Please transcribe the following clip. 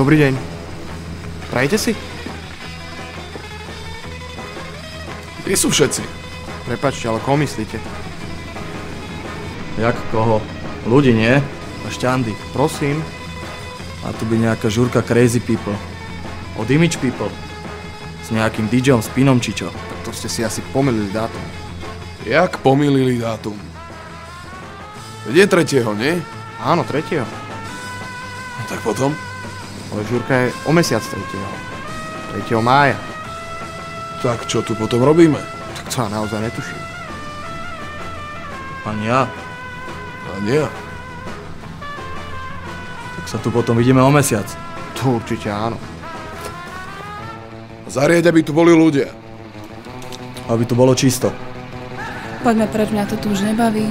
Dobrý deň. Prajete si? Kde sú všetci? Prepáčte, ale koho myslíte? Jak koho? Ľudí, nie? A šťandy. Prosím. A tu by nejaká žurka Crazy People. Od Image People. S nejakým DJom Spinom či čo. Tak to ste si asi pomýlili dátum. Jak pomýlili dátum? Veď je 3., nie? Áno, 3. No tak potom? Ale žurka je o mesiac 3. 3. mája. Tak čo tu potom robíme? Tak to ja naozaj netuším. Ani ja. A nie. Tak sa tu potom vidíme o mesiac. To určite áno. Zariaď, aby tu boli ľudia. Aby tu bolo čisto. Poďme preč, mňa to tu už nebaví.